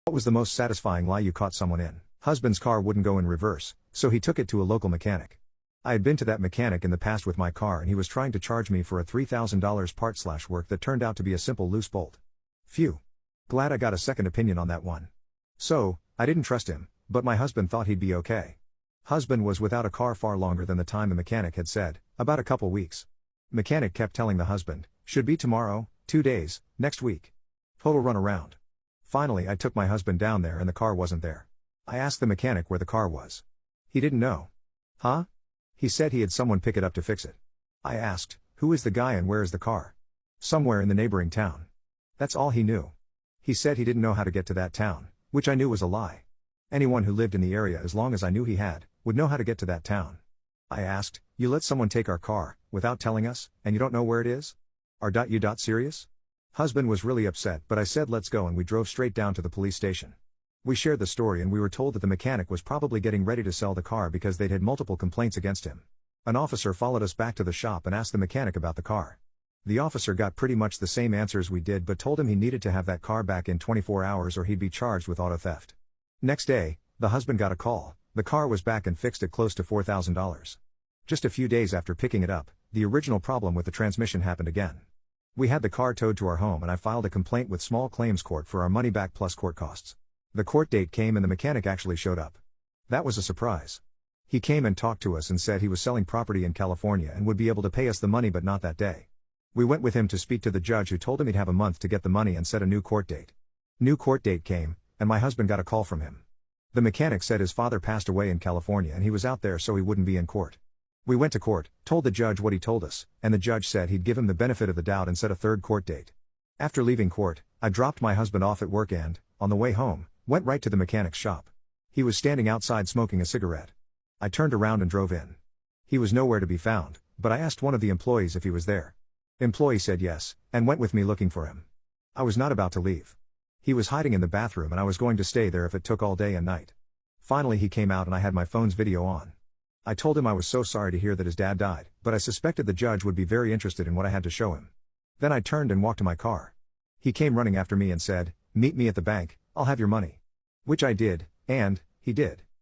What was the most satisfying lie you caught someone in? Husband's car wouldn't go in reverse, so he took it to a local mechanic. I had been to that mechanic in the past with my car and he was trying to charge me for a $3,000 part/work that turned out to be a simple loose bolt. Phew. Glad I got a second opinion on that one. So, I didn't trust him, but my husband thought he'd be okay. Husband was without a car far longer than the time the mechanic had said, about a couple weeks. Mechanic kept telling the husband, should be tomorrow, 2 days, next week. Total run around. Finally I took my husband down there and the car wasn't there. I asked the mechanic where the car was. He didn't know. Huh? He said he had someone pick it up to fix it. I asked, who is the guy and where is the car? Somewhere in the neighboring town. That's all he knew. He said he didn't know how to get to that town, which I knew was a lie. Anyone who lived in the area, as long as I knew he had, would know how to get to that town. I asked, you let someone take our car, without telling us, and you don't know where it is? Are you serious? Husband was really upset, but I said let's go and we drove straight down to the police station. We shared the story and we were told that the mechanic was probably getting ready to sell the car because they'd had multiple complaints against him. An officer followed us back to the shop and asked the mechanic about the car. The officer got pretty much the same answers we did but told him he needed to have that car back in 24 hours or he'd be charged with auto theft. Next day, the husband got a call. The car was back and fixed at close to $4,000. Just a few days after picking it up, the original problem with the transmission happened again. We had the car towed to our home and I filed a complaint with small claims court for our money back plus court costs. The court date came and the mechanic actually showed up. That was a surprise. He came and talked to us and said he was selling property in California and would be able to pay us the money but not that day. We went with him to speak to the judge who told him he'd have a month to get the money and set a new court date. New court date came, and my husband got a call from him. The mechanic said his father passed away in California and he was out there so he wouldn't be in court. We went to court, told the judge what he told us, and the judge said he'd give him the benefit of the doubt and set a third court date. After leaving court, I dropped my husband off at work and, on the way home, went right to the mechanic's shop. He was standing outside smoking a cigarette. I turned around and drove in. He was nowhere to be found, but I asked one of the employees if he was there. Employee said yes, and went with me looking for him. I was not about to leave. He was hiding in the bathroom and I was going to stay there if it took all day and night. Finally he came out and I had my phone's video on. I told him I was so sorry to hear that his dad died, but I suspected the judge would be very interested in what I had to show him. Then I turned and walked to my car. He came running after me and said, meet me at the bank, I'll have your money. Which I did, and he did.